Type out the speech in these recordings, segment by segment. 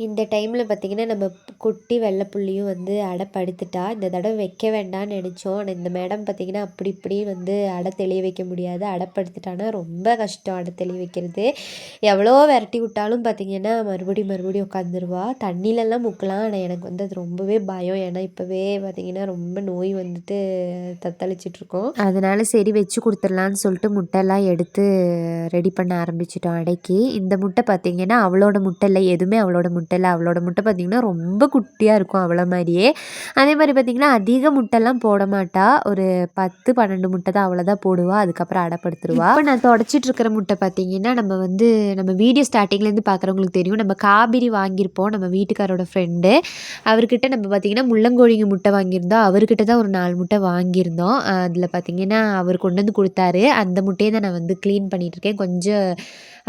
இந்த டைமில் பார்த்திங்கன்னா நம்ம குட்டி வெள்ளைப்புள்ளியும் வந்து அடை படுத்துட்டா. இந்த தடவை வைக்க வேண்டாம்னு நினச்சோம். ஆனால் இந்த மேடம் பார்த்திங்கன்னா அப்படி இப்படி வந்து அடை தெளிய வைக்க முடியாது. அடைப்படுத்திட்டான்னா ரொம்ப கஷ்டம் அடை தெளிய வைக்கிறது. எவ்வளோ விரட்டி விட்டாலும் பார்த்திங்கன்னா மறுபடியும் உட்காந்துருவா. தண்ணியிலலாம் முக்கலாம். ஆனால் எனக்கு வந்து அது ரொம்பவே பயம். ஏன்னா இப்போவே பார்த்திங்கன்னா ரொம்ப நோய் வந்துட்டு தத்தளிச்சிட்ருக்கோம். அதனால் சரி வச்சு கொடுத்துடலான்னு சொல்லிட்டு முட்டைலாம் எடுத்து ரெடி பண்ண ஆரம்பிச்சிட்டோம் அடைக்கு. இந்த முட்டை பார்த்திங்கன்னா அவளோட முட்டை இல்லை, எதுவுமே அவளோட முட்டை இல்லை. அவளோட முட்டை பார்த்திங்கன்னா ரொம்ப குட்டியாக இருக்கும் அவளை மாதிரியே. அதே மாதிரி பார்த்திங்கன்னா அதிக முட்டைலாம் போட மாட்டா. ஒரு 10-12 முட்டை தான் அவ்வளோதான் போடுவா. அதுக்கப்புறம் அடைப்படுத்துருவா. இப்போ நான் தொடச்சிட்ருக்கிற முட்டை பார்த்திங்கன்னா நம்ம வீடியோ ஸ்டார்டிங்லேருந்து பார்க்குறவங்களுக்கு தெரியும். நம்ம காபிரி வாங்கியிருப்போம் நம்ம வீட்டுக்காரோட ஃப்ரெண்டு. அவர்கிட்ட நம்ம பார்த்திங்கன்னா முள்ளங்கோழிங்க முட்டை வாங்கியிருந்தோம். அவர்கிட்ட தான் ஒரு 4 முட்டை வாங்கியிருந்தோம். அதில் பார்த்திங்கன்னா அவர் கொண்டு வந்து கொடுத்தாரு. அந்த முட்டையை தான் நான் வந்து க்ளீன் பண்ணிகிட்ருக்கேன். கொஞ்சம்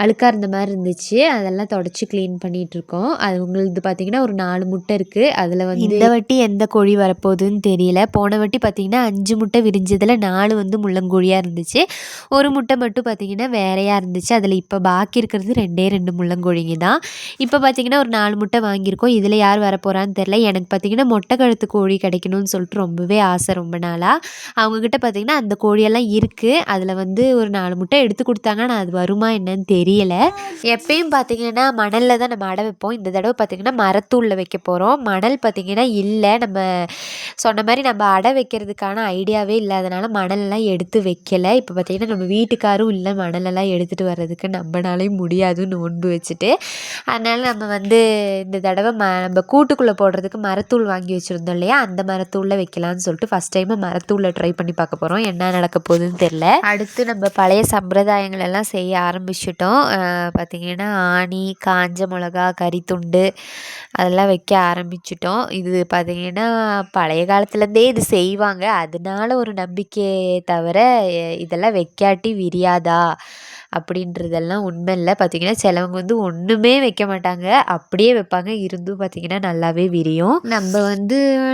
அழுக்காக இருந்த மாதிரி இருந்துச்சு. அதெல்லாம் தொடச்சி க்ளீன் பண்ணிகிட்ருக்கோம். அது உங்களுக்கு பார்த்திங்கன்னா ஒரு 4 முட்டை இருக்குது. அதில் வந்து இந்த வாட்டி எந்த கோழி வரப்போகுதுன்னு தெரியல. போன வாட்டி பார்த்திங்கன்னா 5 முட்டை விரிஞ்சதில் 4 வந்து முள்ளங்கோழியாக இருந்துச்சு. ஒரு முட்டை மட்டும் பார்த்திங்கன்னா வேறையாக இருந்துச்சு. அதில் இப்போ பாக்கி இருக்கிறது 2 முள்ளங்கோழிங்க தான். இப்போ பார்த்திங்கன்னா ஒரு 4 முட்டை வாங்கியிருக்கோம். இதில் யார் வரப்போகிறான்னு தெரில. எனக்கு பார்த்திங்கன்னா மொட்டை கழுத்து கோழி கிடைக்கணும்னு சொல்லிட்டு ரொம்பவே ஆசை ரொம்ப நாளாக. அவங்கக்கிட்ட பார்த்திங்கன்னா அந்த கோழியெல்லாம் இருக்குது. அதில் வந்து ஒரு 4 முட்டை எடுத்து கொடுத்தாங்க. ஆனால் அது வருமா என்னன்னு தெரியலை. எப்பயும் பார்த்திங்கன்னா மணலில் தான் நம்ம அடை வைப்போம். இந்த தடவை பார்த்திங்கன்னா மரத்தூளில் வைக்க போகிறோம். மணல் பார்த்திங்கன்னா இல்லை. நம்ம சொன்ன மாதிரி நம்ம அடை வைக்கிறதுக்கான ஐடியாவே இல்லாதனால மணலெல்லாம் எடுத்து வைக்கலை. இப்போ பார்த்திங்கன்னா நம்ம வீட்டுக்காரும் இல்லை மணலெல்லாம் எடுத்துகிட்டு வர்றதுக்கு நம்மளாலையும் முடியாது நோன்பு வச்சுட்டு. அதனால் நம்ம வந்து இந்த தடவை நம்ம கூட்டுக்குள்ளே போடுறதுக்கு மரத்தூள் வாங்கி வச்சுருந்தோம் இல்லையா, அந்த மரத்தூளில் வைக்கலான்னு சொல்லிட்டு ஃபஸ்ட் டைமு மரத்தூளில் ட்ரை பண்ணி பார்க்க போகிறோம். என்ன நடக்க போகுதுன்னு தெரில. அடுத்து நம்ம பழைய சம்பிரதாயங்கள் எல்லாம் செய்ய ஆரம்பிச்சிட்டோம். பார்த்திங்கன்னா ஆணி, காஞ்ச மிளகா, கறித்துண்டு அதெல்லாம் வைக்க ஆரம்பிச்சிட்டோம். இது பார்த்திங்கன்னா பழைய காலத்துலேருந்தே இது செய்வாங்க. அதனால ஒரு நம்பிக்கையே தவிர இதெல்லாம் வைக்காட்டி விரியாதா அப்படின்றதெல்லாம் உண்மை இல்லை. பார்த்திங்கன்னா சிலவங்க வந்து ஒன்றுமே வைக்க மாட்டாங்க, அப்படியே வைப்பாங்க. இருந்தும் பார்த்திங்கன்னா நல்லாவே விரியும்.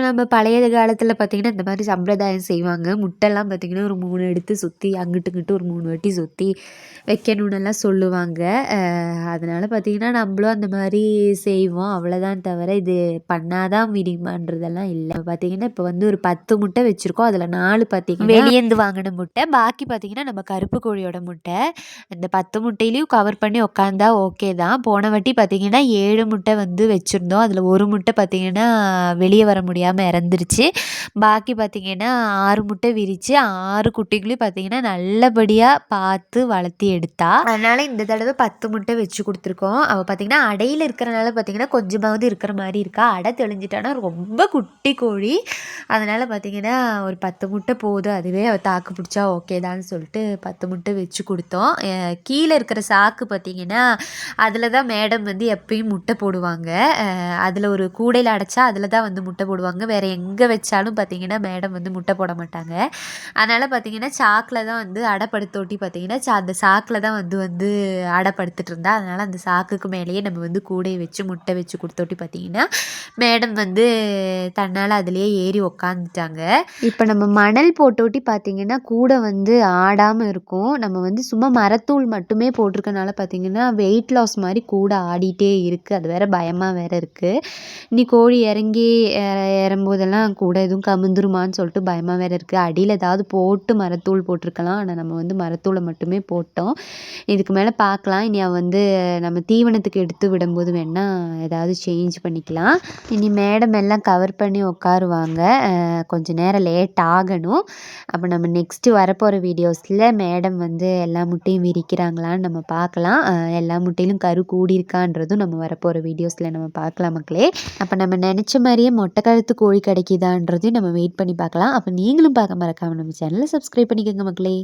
நம்ம பழைய காலத்தில் பார்த்திங்கன்னா இந்த மாதிரி சம்பிரதாயம் செய்வாங்க. முட்டைலாம் பார்த்திங்கன்னா ஒரு 3 எடுத்து சுற்றி அங்கிட்டு இங்கிட்டு ஒரு 3 வாட்டி சுற்றி வைக்கணுன்னெல்லாம் சொல்லுவாங்க. அதனால் பார்த்திங்கன்னா நம்மளும் அந்த மாதிரி செய்வோம். அவ்வளோதான் தவிர இது பண்ணாதான் விரியுமான்றதெல்லாம் இல்லை. பார்த்திங்கன்னா இப்போ வந்து ஒரு 10 முட்டை வச்சுருக்கோம். அதில் 4 பார்த்திங்கன்னா வெளியேந்து வாங்கின முட்டை, பாக்கி பார்த்திங்கன்னா நம்ம கருப்பு கோழியோட முட்டை. இந்த 10 முட்டையிலையும் கவர் பண்ணி உக்காந்தா ஓகே தான். போன வாட்டி பார்த்திங்கன்னா 7 முட்டை வந்து வச்சுருந்தோம். அதில் ஒரு முட்டை பார்த்திங்கன்னா வெளியே வர முடியாமல் இறந்துருச்சு. பாக்கி பார்த்திங்கன்னா 6 முட்டை விரித்து 6 குட்டிகளையும் பார்த்திங்கன்னா நல்லபடியாக பார்த்து வளர்த்தி எடுத்தா. அதனால் இந்த தடவை 10 முட்டை வச்சு கொடுத்துருக்கோம். அவள் பார்த்திங்கன்னா அடையில் இருக்கிறனால பார்த்திங்கன்னா கொஞ்சமாவது இருக்கிற மாதிரி இருக்கா. அடை தெளிஞ்சிட்டானா ரொம்ப குட்டி கோழி. அதனால் பார்த்திங்கன்னா ஒரு 10 முட்டை போதும், அதுவே அவள் தாக்கு பிடிச்சா ஓகே தான் சொல்லிட்டு 10 முட்டை வச்சு கொடுத்தோம். கீழே இருக்கிற சாக்கு பார்த்திங்கன்னா அதில் தான் மேடம் வந்து எப்பயும் முட்டை போடுவாங்க. அதில் ஒரு கூடையில் அடைச்சா அதில் தான் வந்து முட்டை போடுவாங்க. வேறு எங்கே வச்சாலும் பார்த்திங்கன்னா மேடம் வந்து முட்டை போட மாட்டாங்க. அதனால் பார்த்திங்கன்னா சாக்கில் தான் வந்து அடைப்படுத்தோட்டி பார்த்திங்கன்னா அந்த சாக்கில் தான் வந்து அடைப்படுத்திட்டு இருந்தா. அதனால் அந்த சாக்குக்கு மேலேயே நம்ம வந்து கூடையை வச்சு முட்டை வச்சு கொடுத்தோட்டி பார்த்திங்கன்னா மேடம் வந்து தன்னால் அதுலேயே ஏறி உக்காந்துட்டாங்க. இப்போ நம்ம மணல் போட்டோட்டி பார்த்திங்கன்னா கூடை வந்து ஆடாமல் இருக்கும். நம்ம வந்து சும்மா மரத்தூள் மட்டுமே போட்டிருக்கனால பார்த்திங்கன்னா வெயிட் லாஸ் மாதிரி கூட ஆடிட்டே இருக்குது. அது வேறு பயமாக வேறு இருக்குது. இனி கோழி ஏறும்போதெல்லாம் கூட எதுவும் கமுந்துருமான்னு சொல்லிட்டு பயமாக வேறு இருக்குது. அடியில் ஏதாவது போட்டு மரத்தூள் போட்டிருக்கலாம். ஆனால் நம்ம வந்து மரத்தூளை மட்டுமே போட்டோம். இதுக்கு மேலே பார்க்கலாம். இனி வந்து நம்ம தீவனத்துக்கு எடுத்து விடும்போது வேணால் ஏதாவது சேஞ்ச் பண்ணிக்கலாம். இனி மேடம் எல்லாம் கவர் பண்ணி உட்காருவாங்க. கொஞ்சம் நேரம் லேட் ஆகணும். அப்போ நம்ம நெக்ஸ்ட்டு வரப்போகிற வீடியோஸில் மேடம் வந்து எல்லா முட்டையும் விரிக்கிறாங்களான்னு நம்ம பார்க்கலாம். எல்லா முட்டையிலும் கரு கூடியிருக்கான்றதும் நம்ம வரப்போகிற வீடியோஸில் நம்ம பார்க்கலாம் மக்களே. அப்போ நம்ம நினச்ச மாதிரியே மொட்டை கழுத்து கோழி கிடைக்குதான்றதையும் நம்ம வெயிட் பண்ணி பார்க்கலாம். அப்போ நீங்களும் பார்க்க மறக்காமல் நம்ம சேனலை சப்ஸ்கிரைப் பண்ணிக்கோங்க மக்களே.